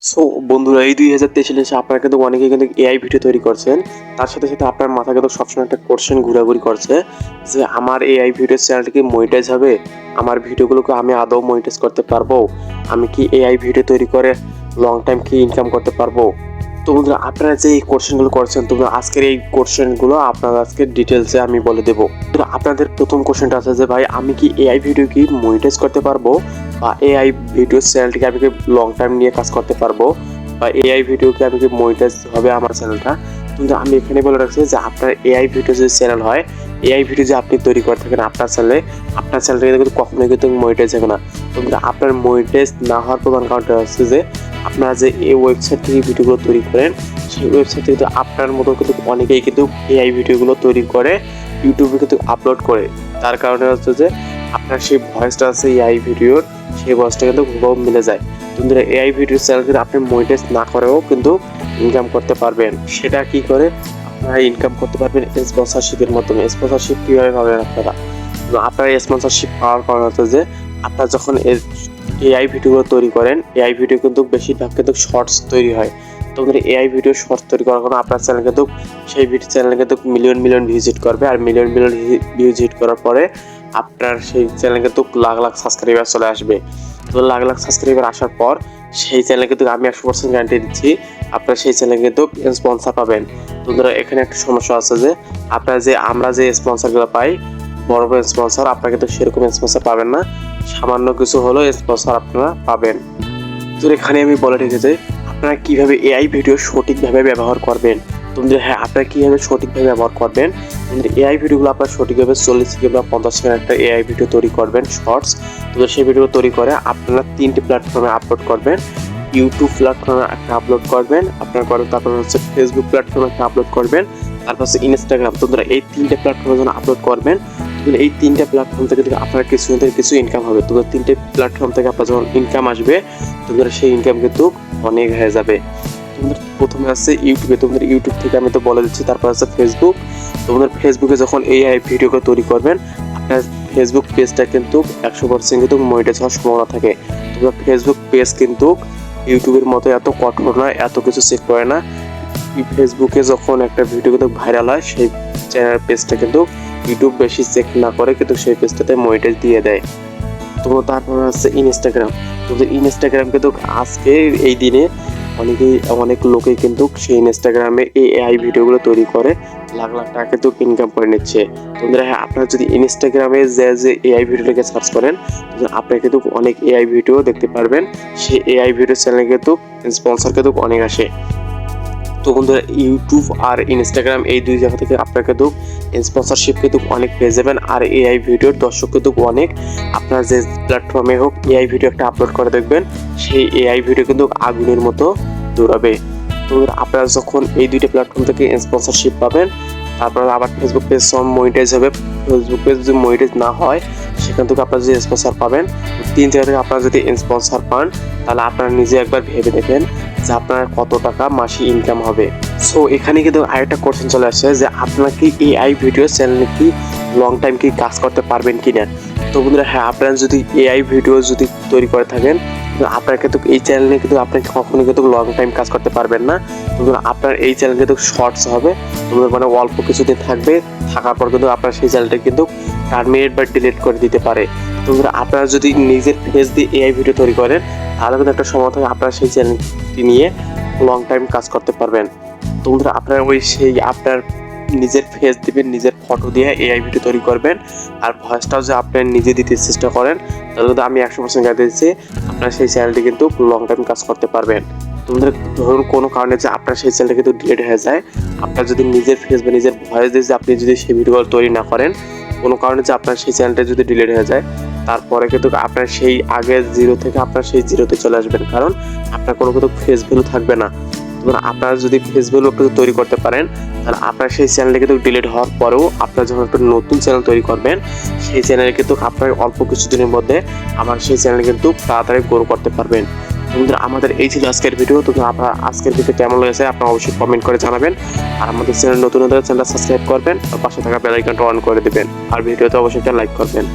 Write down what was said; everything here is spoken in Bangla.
সো বন্ধুরা, এই 2023 সালে এসে আপনারা কিন্তু অনেকেই কিন্তু এআই ভিডিও তৈরি করছেন। তার সাথে সাথে আপনার মাথায় কিন্তু সবসময় একটা কোশ্চেন ঘোরাঘুরি করছে যে আমার এআই ভিডিও চ্যানেলটা কি মনিটাইজ হবে? আমার ভিডিওগুলোকে আমি আদৌ মনিটাইজ করতে পারবো? আমি কি এআই ভিডিও তৈরি করে লং টাইম কি ইনকাম করতে পারবো? তো বন্ধুরা, আপনারা যে এই কোশ্চেনগুলো করছেন, তো আজকের এই কোশ্চেনগুলো আপনারা আজকে ডিটেলসে আমি বলে দেবো। তো আপনাদের প্রথম কোশ্চেনটা আছে যে ভাই, আমি কি এআই ভিডিও কি মনিটাইজ করতে পারবো, বা এআই ভিডিও চ্যানেলটিকে আমি কি লং টাইম নিয়ে কাজ করতে পারবো, বা এআই ভিডিওকে আমি কি মনিটাইজ হবে আমার চ্যানেলটা? কিন্তু আমি এখানে বলে রাখছি যে আপনার এআই ভিডিও যে চ্যানেল হয়, এআই ভিডিও যে আপনি তৈরি করে থাকেন আপনার চ্যানেলে, আপনার চ্যানেলটা কিন্তু কখনোই কিন্তু মনিটাইজ হবে না। তো আপনার মনিটাইজ না হওয়ার প্রধান কারণটা হচ্ছে যে আপনারা যে এই ওয়েবসাইট থেকে ভিডিওগুলো তৈরি করেন, সেই ওয়েবসাইট থেকে আপনার মতো কিন্তু অনেকেই কিন্তু এআই ভিডিওগুলো তৈরি করে ইউটিউবে কিন্তু আপলোড করে। তার কারণে হচ্ছে যে আপনার সেই ভয়েসটা আছে এআই ভিডিওর, সেই ভয়েসটা কিন্তু হুবহু মিলে যায়। কিন্তু এআই ভিডিও চ্যানেল কিন্তু আপনি মনিটাইজ না করেও কিন্তু ইনকাম করতে পারবেন। সেটা কি করে আপনারা ইনকাম করতে পারবেন? স্পন্সরশিপের মাধ্যমে। স্পন্সরশিপ কীভাবে পাবেন আপনারা? আপনার স্পন্সরশিপ পাওয়ার কারণ হচ্ছে যে আপনারা যখন এআই ভিডিওগুলো তৈরি করেন, এআই ভিডিও কিন্তু বেশিরভাগ কিন্তু শর্টস তৈরি হয়। তো এআই ভিডিও শর্টস তৈরি করার কারণে আপনার চ্যানেল কিন্তু সেই চ্যানেল কিন্তু মিলিয়ন মিলিয়ন ভিজিট করবে, আর মিলিয়ন মিলিয়ন ভিজিট করার পরে আপনার সেই চ্যানেল কিন্তু লাখ লাখ সাবস্ক্রাইবার চলে আসবে। তো লাখ লাখ সাবস্ক্রাইবার আসার পর সেই চ্যানেল কিন্তু আমি 100% গ্যারান্টি দিচ্ছি আপনার সেই চ্যানেল কিন্তু স্পন্সর পাবেন। তো এখানে একটা সমস্যা আছে যে আমরা যে স্পন্সরগুলো পাই, বড় বড় স্পন্সর, আপনারা কিন্তু সেরকম স্পন্সর পাবেন না, সামান্য কিছু হলেও স্পন্সর আপনারা পাবেন। তো এখানে আমি বলে রেখেছি আপনারা কিভাবে এআই ভিডিও সঠিকভাবে ব্যবহার করবেন। হ্যাঁ, আপনারা কিভাবে সঠিকভাবে ব্যবহার করবেন, এআই ভিডিওগুলো আপনারা সঠিকভাবে 40 সেকেন্ড বা 50 সেকেন্ড একটা এআই ভিডিও তৈরি করবেন শর্টস। তো সেই ভিডিও তৈরি করে আপনারা 3টে প্ল্যাটফর্মে আপলোড করবেন। ইউটিউব প্ল্যাটফর্মে একটা আপলোড করবেন, তারপর হচ্ছে ফেসবুক প্ল্যাটফর্মে একটা আপলোড করবেন, তারপর হচ্ছে ইনস্টাগ্রাম। তো এই 3টে প্ল্যাটফর্মে যখন আপলোড করবেন, এই 3টে প্ল্যাটফর্ম থেকে আপনার কিছু ইনকাম হবে। তো 3টে প্ল্যাটফর্ম থেকে আপনার যখন ইনকাম আসবে, সেই ইনকাম কিন্তু অনেক হয়ে যাবে। প্রথমে আছে ইউটিউবে। ইউটিউব থেকে আমি তো বলে দিচ্ছি। তারপর আছে ফেসবুক। ফেসবুকে যখন এআই ভিডিওকে তৈরি করবেন, আপনার ফেসবুক পেজটা কিন্তু 100% কিন্তু মনিটাইজ হওয়ার সম্ভাবনা থাকে। ফেসবুক পেজ কিন্তু ইউটিউবের মতো এত কঠোর নয়, এত কিছু চেক করে না। ফেসবুকে যখন একটা ভিডিও কিন্তু ভাইরাল হয়, সেই চ্যানেল পেজটা কিন্তু ইউটিউব বেশি চেক না করে কিন্তু সেই পেজটাতে মনিটাইজ দিয়ে দেয়। তো তারপর আছে ইনস্টাগ্রাম। ইনস্টাগ্রাম কিন্তু আজকে এই দিনে অনেক লোকেই কিন্তু সেই ইনস্টাগ্রামে এআই ভিডিওগুলো তৈরি করে লাখ লাখ টাকা কিন্তু ইনকাম করে নিচ্ছে। হ্যাঁ, আপনারা যদি ইনস্টাগ্রামে যে এআই ভিডিওটাকে সার্চ করেন, আপনারা কিন্তু অনেক এআই ভিডিও দেখতে পারবেন। সেই এআই ভিডিও চ্যানেলে কিন্তু স্পন্সর কিন্তু অনেক আসে। তো বন্ধুরা, ইউটিউব আর ইনস্টাগ্রাম এই দুই জায়গা থেকে আপনারা কিন্তু স্পন্সরশিপ কিন্তু অনেক পেয়ে যাবেন। আর এআই ভিডিওর দর্শক কিন্তু অনেক, আপনার যে প্ল্যাটফর্মে হোক এআই ভিডিও একটা আপলোড করে দেখবেন, সেই এআই ভিডিও কিন্তু আগুনের মতো দৌড়াবে। তো আপনারা যখন এই দুইটা প্ল্যাটফর্ম থেকে স্পন্সরশিপ পাবেন, তারপর আবার ফেসবুক পেজ মনিটাইজ হবে। ফেসবুক পেজ যদি মনিটাইজ না হয়, সেখান থেকে আপনারা যে স্পন্সর পাবেন, 3 জায়গা থেকে আপনারা যদি স্পন্সর পান, তাহলে আপনারা নিজে একবার ভেবে দেখেন যে আপনার কত টাকা মাসে ইনকাম হবে। সো এখানে কিন্তু আরেকটা কোশ্চেন চলে আসছে যে আপনারা কি এআই ভিডিও চ্যানেলে কি লং টাইম কি কাজ করতে পারবেন কিনা? তো বন্ধুরা, হ্যাঁ, আপনারা যদি এআই ভিডিও যদি তৈরি করে থাকেন, আপনার কিন্তু এই চ্যানেলে কিন্তু আপনি কখনোই কিন্তু লং টাইম কাজ করতে পারবেন না। আপনার এই চ্যানেল কিন্তু শর্টস হবে, মানে অল্প কিছুদিন থাকবে, থাকার পর কিন্তু আপনার সেই চ্যানেলটা কিন্তু টার্মিনেট বা ডিলিট করে দিতে পারে। তো আপনারা যদি নিজের ফেস দিয়ে এআই ভিডিও তৈরি করেন, তাহলে কিন্তু একটা সময় থাকে আপনারা সেই চ্যানেলটি নিয়ে লং টাইম কাজ করতে পারবেন। তো আপনারা আপনার নিজের ফেস দিবেন, নিজের ফটো দিয়ে এআই ভিডিও তৈরি করবেন, আর ভয়েসটাও যে আপনি নিজে দিতে চেষ্টা করেন, তাহলে কিন্তু আমি 100% গ্যারান্টি দিচ্ছি আপনার সেই চ্যানেলটি কিন্তু লং টাইম কাজ করতে পারবেন। ধরুন কোনো কারণে যে আপনার সেই চ্যানেলটা কিন্তু ডিলিট হয়ে যায়, আপনার যদি নিজের ফেস বা নিজের ভয়েস দিয়ে আপনি যদি সেই ভিডিওগুলো তৈরি না করেন, কোনো কারণে যে আপনার সেই চ্যানেলটা যদি ডিলিট হয়ে যায়, তারপরে কিন্তু আপনার সেই আগের জিরো থেকে আপনার সেই জিরোতে চলে আসবেন, কারণ আপনার কোনো কিন্তু ফেস ভ্যালু থাকবে না। আপনারা যদি ফেস ভ্যালু একটু তৈরি করতে পারেন, তাহলে আপনার সেই চ্যানেলটা কিন্তু ডিলিট হওয়ার পরেও আপনারা যখন একটা নতুন চ্যানেল তৈরি করবেন, সেই চ্যানেলে কিন্তু আপনার অল্প কিছুদিনের মধ্যে আমার সেই চ্যানেল কিন্তু তাড়াতাড়ি গ্রো করতে পারবেন। আমাদের এই ছিল আজকের ভিডিও। আপনার আজকের ভিডিও কেমন লেগেছে আপনারা অবশ্যই কমেন্ট করে জানাবেন। আর আমাদের চ্যানেল নতুন হলে চ্যানেলটা সাবস্ক্রাইব করবেন, আর পাশে থাকা বেল আইকনটা অন করে দিবেন, আর ভিডিওতে অবশ্যই একটা লাইক করবেন।